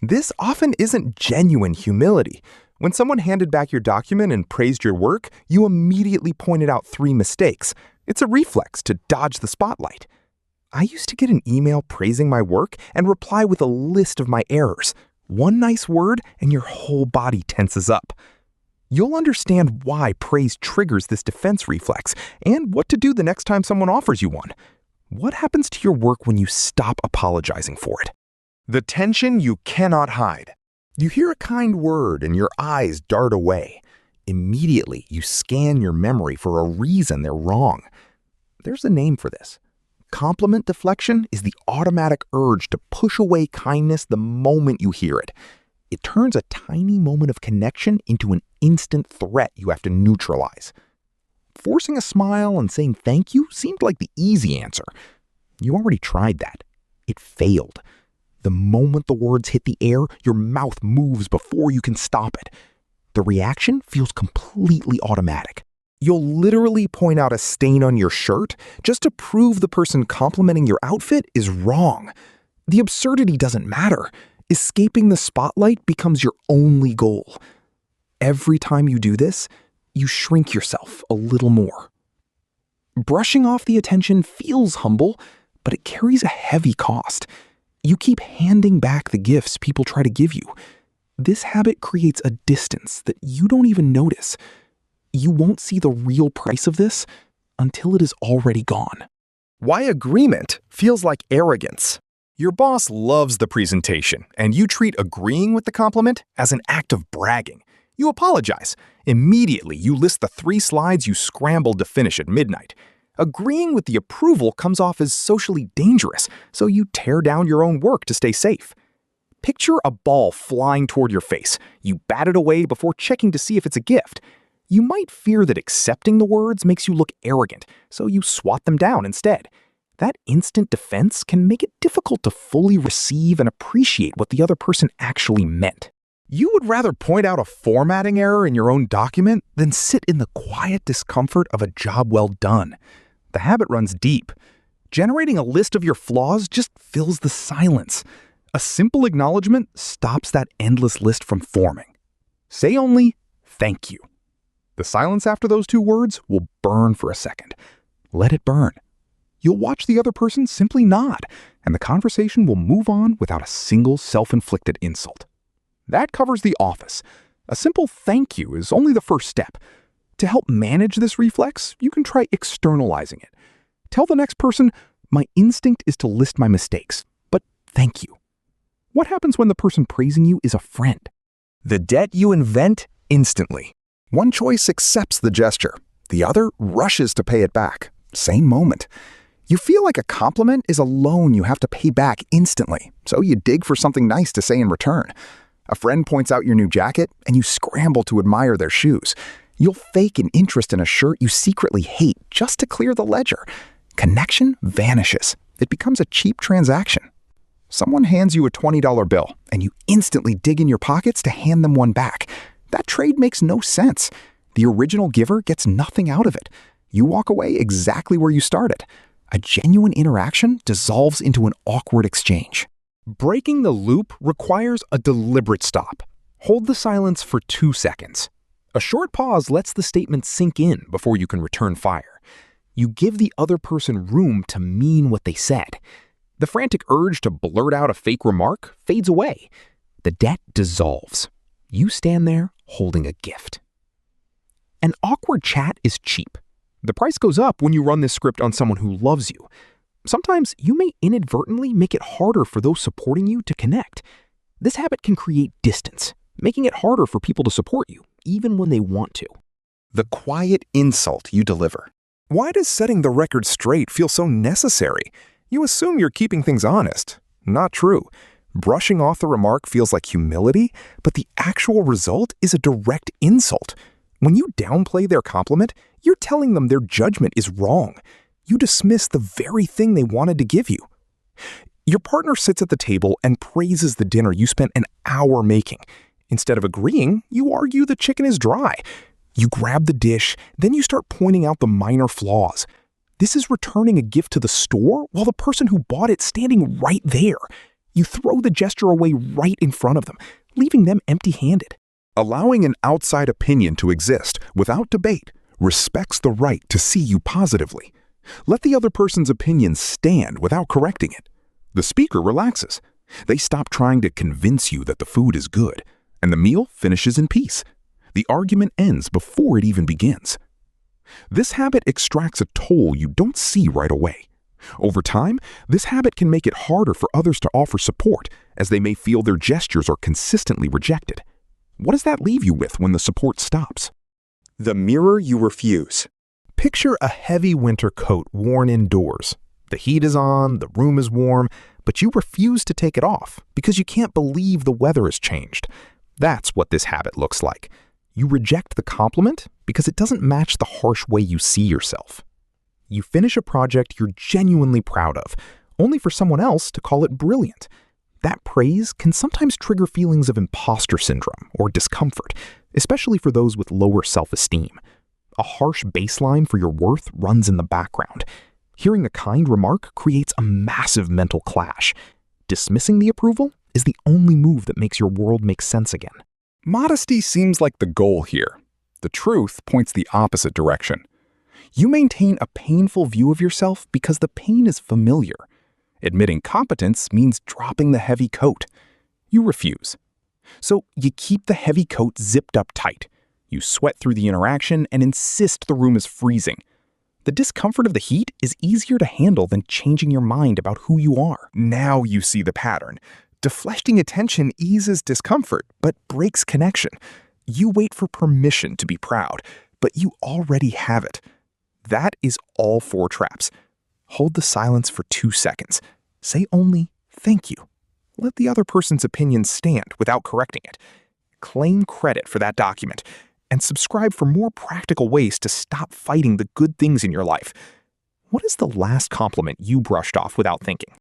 This often isn't genuine humility. When someone handed back your document and praised your work, you immediately pointed out 3 mistakes. It's a reflex to dodge the spotlight. I used to get an email praising my work and reply with a list of my errors. One nice word and your whole body tenses up. You'll understand why praise triggers this defense reflex and what to do the next time someone offers you one. What happens to your work when you stop apologizing for it? The tension you cannot hide. You hear a kind word and your eyes dart away. Immediately, you scan your memory for a reason they're wrong. There's a name for this. Compliment deflection is the automatic urge to push away kindness the moment you hear it. It turns a tiny moment of connection into an instant threat you have to neutralize. Forcing a smile and saying thank you seemed like the easy answer. You already tried that. It failed. The moment the words hit the air, your mouth moves before you can stop it. The reaction feels completely automatic. You'll literally point out a stain on your shirt just to prove the person complimenting your outfit is wrong. The absurdity doesn't matter. Escaping the spotlight becomes your only goal. Every time you do this, you shrink yourself a little more. Brushing off the attention feels humble, but it carries a heavy cost. You keep handing back the gifts people try to give you. This habit creates a distance that you don't even notice. You won't see the real price of this until it is already gone. Why agreement feels like arrogance. Your boss loves the presentation, and you treat agreeing with the compliment as an act of bragging. You apologize. Immediately, you list the 3 slides you scrambled to finish at midnight. Agreeing with the approval comes off as socially dangerous, so you tear down your own work to stay safe. Picture a ball flying toward your face. You bat it away before checking to see if it's a gift. You might fear that accepting the words makes you look arrogant, so you swat them down instead. That instant defense can make it difficult to fully receive and appreciate what the other person actually meant. You would rather point out a formatting error in your own document than sit in the quiet discomfort of a job well done. The habit runs deep. Generating a list of your flaws just fills the silence. A simple acknowledgement stops that endless list from forming. Say only, "Thank you." The silence after those 2 words will burn for a second. Let it burn. You'll watch the other person simply nod, and the conversation will move on without a single self-inflicted insult. That covers the office. A simple thank you is only the first step. To help manage this reflex, you can try externalizing it. Tell the next person, "My instinct is to list my mistakes, but thank you." What happens when the person praising you is a friend? The debt you invent instantly. One choice accepts the gesture. The other rushes to pay it back. Same moment. You feel like a compliment is a loan you have to pay back instantly, so you dig for something nice to say in return. A friend points out your new jacket, and you scramble to admire their shoes. You'll fake an interest in a shirt you secretly hate just to clear the ledger. Connection vanishes. It becomes a cheap transaction. Someone hands you a $20 bill, and you instantly dig in your pockets to hand them one back. That trade makes no sense. The original giver gets nothing out of it. You walk away exactly where you started. A genuine interaction dissolves into an awkward exchange. Breaking the loop requires a deliberate stop. Hold the silence for 2 seconds. A short pause lets the statement sink in before you can return fire. You give the other person room to mean what they said. The frantic urge to blurt out a fake remark fades away. The debt dissolves. You stand there holding a gift. An awkward chat is cheap. The price goes up when you run this script on someone who loves you. Sometimes you may inadvertently make it harder for those supporting you to connect. This habit can create distance, making it harder for people to support you, even when they want to. The quiet insult you deliver. Why does setting the record straight feel so necessary? You assume you're keeping things honest. Not true. Brushing off the remark feels like humility, but the actual result is a direct insult. When you downplay their compliment, you're telling them their judgment is wrong. You dismiss the very thing they wanted to give you. Your partner sits at the table and praises the dinner you spent an hour making. Instead of agreeing, you argue the chicken is dry. You grab the dish, then you start pointing out the minor flaws. This is returning a gift to the store while the person who bought it standing right there. You throw the gesture away right in front of them, leaving them empty-handed. Allowing an outside opinion to exist without debate respects the right to see you positively. Let the other person's opinion stand without correcting it. The speaker relaxes. They stop trying to convince you that the food is good, and the meal finishes in peace. The argument ends before it even begins. This habit extracts a toll you don't see right away. Over time, this habit can make it harder for others to offer support, as they may feel their gestures are consistently rejected. What does that leave you with when the support stops? The mirror you refuse. Picture a heavy winter coat worn indoors. The heat is on, the room is warm, but you refuse to take it off because you can't believe the weather has changed. That's what this habit looks like. You reject the compliment because it doesn't match the harsh way you see yourself. You finish a project you're genuinely proud of, only for someone else to call it brilliant. That praise can sometimes trigger feelings of imposter syndrome or discomfort, especially for those with lower self-esteem. A harsh baseline for your worth runs in the background. Hearing a kind remark creates a massive mental clash. Dismissing the approval is the only move that makes your world make sense again. Modesty seems like the goal here. The truth points the opposite direction. You maintain a painful view of yourself because the pain is familiar. Admitting competence means dropping the heavy coat. You refuse. So you keep the heavy coat zipped up tight. You sweat through the interaction and insist the room is freezing. The discomfort of the heat is easier to handle than changing your mind about who you are. Now you see the pattern. Deflecting attention eases discomfort, but breaks connection. You wait for permission to be proud, but you already have it. That is all 4 traps. Hold the silence for 2 seconds. Say only, "Thank you." Let the other person's opinion stand without correcting it. Claim credit for that document, and subscribe for more practical ways to stop fighting the good things in your life. What is the last compliment you brushed off without thinking?